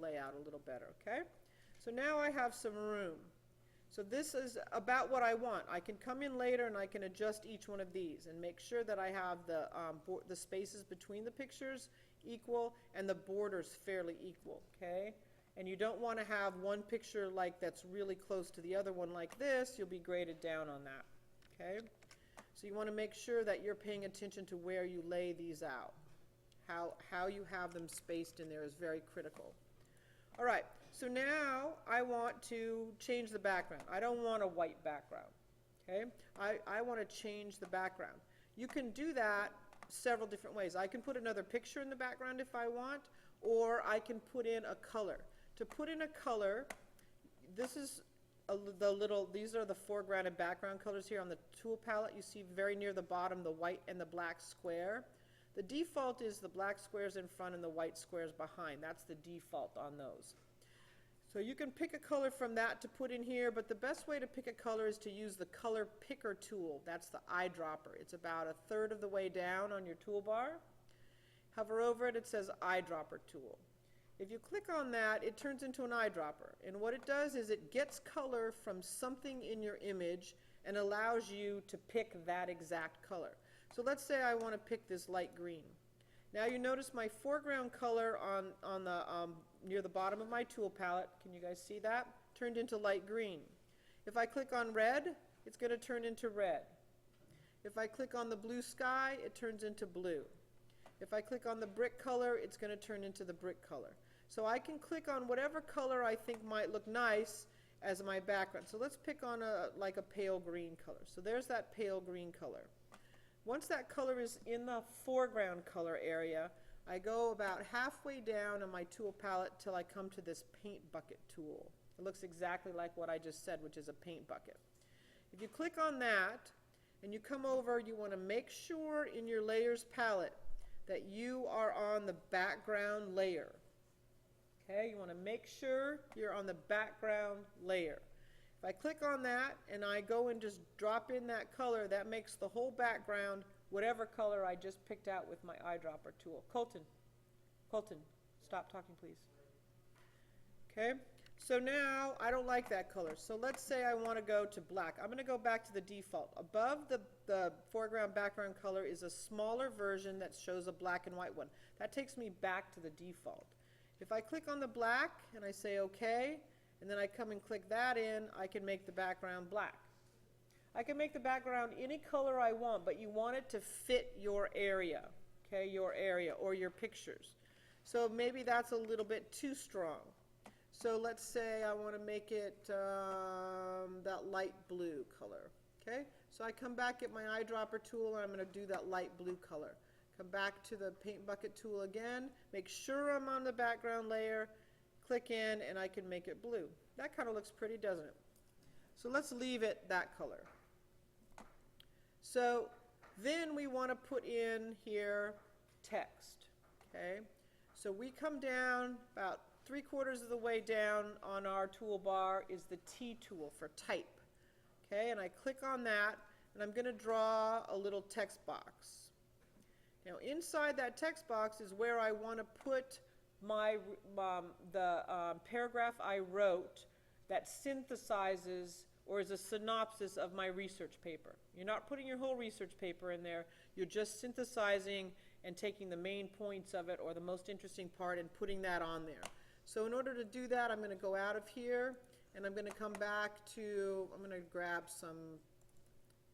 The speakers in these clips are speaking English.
layout a little better, okay? So now I have some room. So this is about what I want. I can come in later and I can adjust each one of these and make sure that I have the spaces between the pictures equal and the borders fairly equal, okay? And you don't want to have one picture like that's really close to the other one like this. You'll be graded down on that, okay? So you want to make sure that you're paying attention to where you lay these out. How you have them spaced in there is very critical. All right, so now I want to change the background. I don't want a white background, okay? I want to change the background. You can do that several different ways. I can put another picture in the background if I want, or I can put in a color. To put in a color, this is these are the foreground and background colors here on the tool palette. You see very near the bottom the white and the black square. The default is the black squares in front and the white squares behind. That's the default on those. So you can pick a color from that to put in here, but the best way to pick a color is to use the color picker tool. That's the eyedropper. It's about a third of the way down on your toolbar. Hover over it, it says eyedropper tool. If you click on that, it turns into an eyedropper. And what it does is it gets color from something in your image and allows you to pick that exact color. So let's say I want to pick this light green. Now you notice my foreground color on the near the bottom of my tool palette, can you guys see that? Turned into light green. If I click on red, it's going to turn into red. If I click on the blue sky, it turns into blue. If I click on the brick color, it's going to turn into the brick color. So I can click on whatever color I think might look nice as my background. So let's pick on like a pale green color. So there's that pale green color. Once that color is in the foreground color area, I go about halfway down on my tool palette till I come to this paint bucket tool. It looks exactly like what I just said, which is a paint bucket. If you click on that and you come over, you want to make sure in your layers palette that you are on the background layer. Okay, you want to make sure you're on the background layer. If I click on that and I go and just drop in that color, that makes the whole background whatever color I just picked out with my eyedropper tool. Colton, stop talking please. Okay, so now I don't like that color. So let's say I want to go to black. I'm going to go back to the default. Above the foreground background color is a smaller version that shows a black and white one. That takes me back to the default. If I click on the black and I say OK, and then I come and click that in, I can make the background black. I can make the background any color I want, but you want it to fit your area, okay, your area or your pictures. So maybe that's a little bit too strong. So let's say I want to make it that light blue color. Okay, so I come back at my eyedropper tool and I'm going to do that light blue color. Come back to the paint bucket tool again, make sure I'm on the background layer, click in, and I can make it blue. That kind of looks pretty, doesn't it? So let's leave it that color. So then we want to put in here text. Okay, so we come down about 3/4 of the way down on our toolbar is the T tool for type. Okay, and I click on that and I'm going to draw a little text box. Now inside that text box is where I want to put my paragraph I wrote that synthesizes or is a synopsis of my research paper. You're not putting your whole research paper in there, you're just synthesizing and taking the main points of it or the most interesting part and putting that on there. So in order to do that, I'm going to go out of here and I'm going to come back to, I'm going to grab some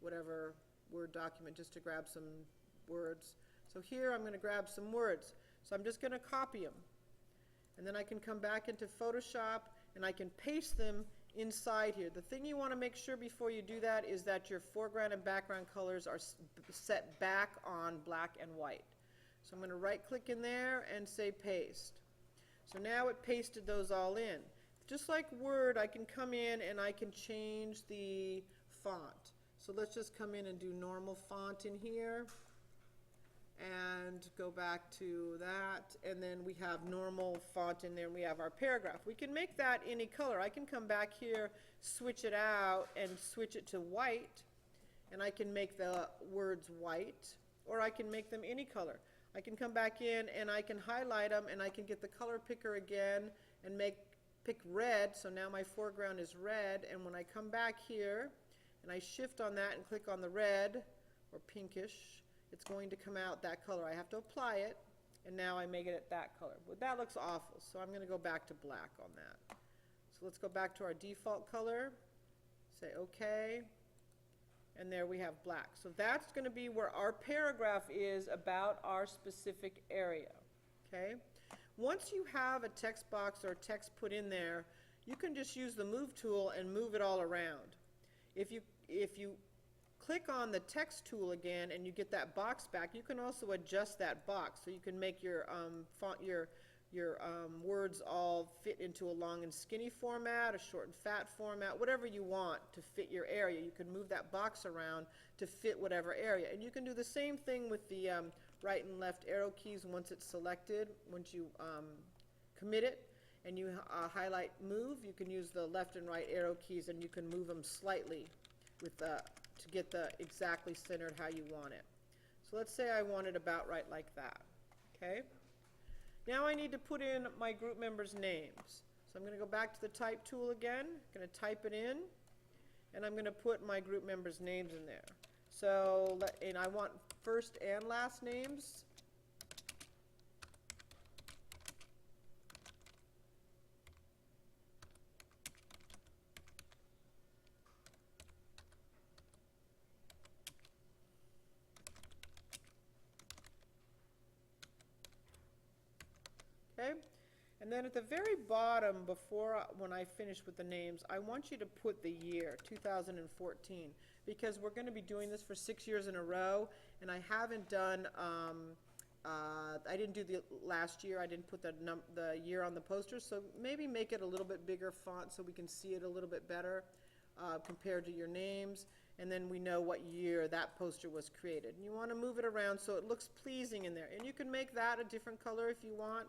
whatever Word document just to grab some words. So here I'm going to grab some words. So I'm just going to copy them. And then I can come back into Photoshop and I can paste them inside here. The thing you want to make sure before you do that is that your foreground and background colors are set back on black and white. So I'm going to right click in there and say paste. So now it pasted those all in. Just like Word, I can come in and I can change the font. So let's just come in and do normal font in here. And go back to that, and then we have normal font in there, and we have our paragraph. We can make that any color. I can come back here, switch it out, and switch it to white, and I can make the words white, or I can make them any color. I can come back in and I can highlight them, and I can get the color picker again and pick red. So now my foreground is red, and when I come back here and I shift on that and click on the red or pinkish, it's going to come out that color. I have to apply it, and now I make it at that color. But that looks awful, so I'm going to go back to black on that. So let's go back to our default color, say OK, and there we have black. So that's going to be where our paragraph is about our specific area. Okay? Once you have a text box or text put in there, you can just use the move tool and move it all around. If you click on the text tool again and you get that box back, you can also adjust that box, so you can make your font, your words all fit into a long and skinny format, a short and fat format, whatever you want to fit your area. You can move that box around to fit whatever area. And you can do the same thing with the right and left arrow keys once it's selected. Once you commit it and you highlight move, you can use the left and right arrow keys, and you can move them slightly with to get the exactly centered how you want it. So let's say I want it about right like that. Okay? Now I need to put in my group members' names. So I'm going to go back to the type tool again, I'm going to type it in, and I'm going to put my group members' names in there. So, and I want first and last names. Okay? And then at the very bottom, when I finish with the names, I want you to put the year, 2014, because we're going to be doing this for 6 years in a row, and I haven't done, I didn't do the last year, I didn't put the year on the poster, so maybe make it a little bit bigger font so we can see it a little bit better compared to your names, and then we know what year that poster was created. And you want to move it around so it looks pleasing in there, and you can make that a different color if you want.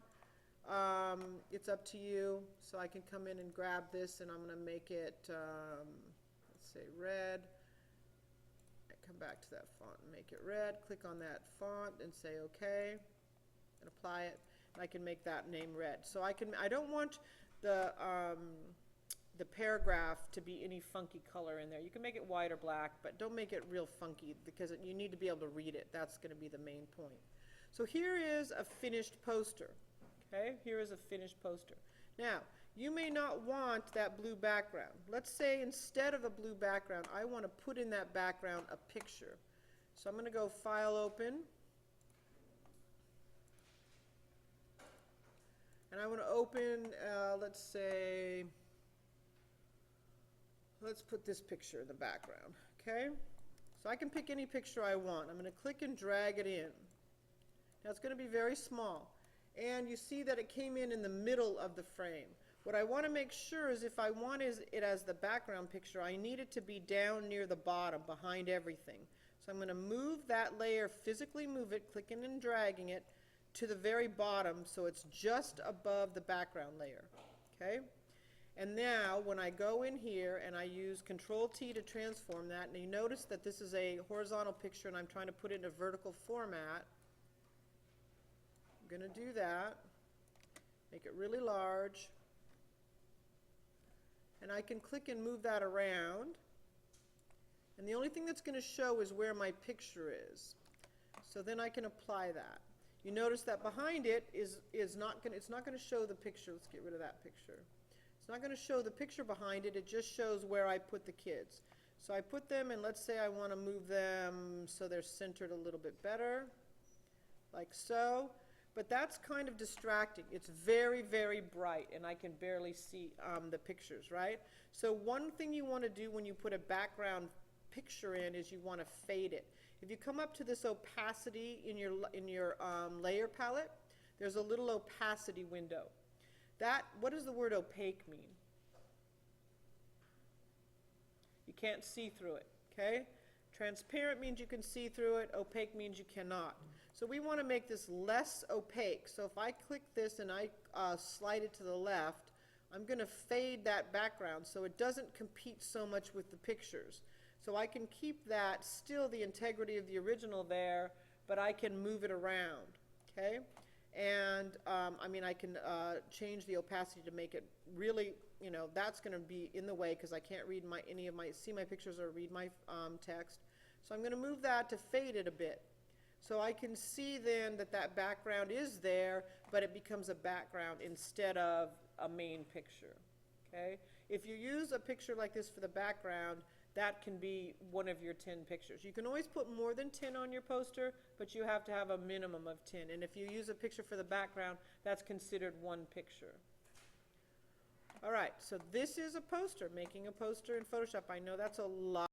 It's up to you. So I can come in and grab this, and I'm going to make it, let's say red. Come back to that font and make it red. Click on that font and say OK, and apply it. And I can make that name red. So I don't want the paragraph to be any funky color in there. You can make it white or black, but don't make it real funky, because you need to be able to read it. That's going to be the main point. So here is a finished poster. Okay, here is a finished poster. Now, you may not want that blue background. Let's say instead of a blue background, I want to put in that background a picture. So I'm going to go File, Open. And I want to open, let's say, let's put this picture in the background. Okay? So I can pick any picture I want. I'm going to click and drag it in. Now it's going to be very small. And you see that it came in the middle of the frame. What I want to make sure is if I want it as the background picture, I need it to be down near the bottom, behind everything. So I'm going to move that layer, physically move it, clicking and dragging it to the very bottom so it's just above the background layer. Okay? And now when I go in here and I use Control-T to transform that, and you notice that this is a horizontal picture and I'm trying to put it in a vertical format, I'm going to do that, make it really large, and I can click and move that around, and the only thing that's going to show is where my picture is. So then I can apply that. You notice that behind it it's not going to show the picture. Let's get rid of that picture. It's not going to show the picture behind it. It just shows where I put the kids. So I put them, and let's say I want to move them so they're centered a little bit better, like so. But that's kind of distracting. It's very, very bright, and I can barely see the pictures, right? So one thing you want to do when you put a background picture in is you want to fade it. If you come up to this opacity in your layer palette, there's a little opacity window. What does the word opaque mean? You can't see through it, okay? Transparent means you can see through it. Opaque means you cannot. So we want to make this less opaque. So if I click this and I slide it to the left, I'm going to fade that background so it doesn't compete so much with the pictures. So I can keep that, still the integrity of the original there, but I can move it around. okay? And, I mean, I can change the opacity to make it really, you know, that's going to be in the way because I can't read see my pictures or read my text. So I'm going to move that to fade it a bit. So I can see then that that background is there, but it becomes a background instead of a main picture, okay? If you use a picture like this for the background, that can be one of your 10 pictures. You can always put more than 10 on your poster, but you have to have a minimum of 10. And if you use a picture for the background, that's considered one picture. All right, so this is a poster, making a poster in Photoshop. I know that's a lot.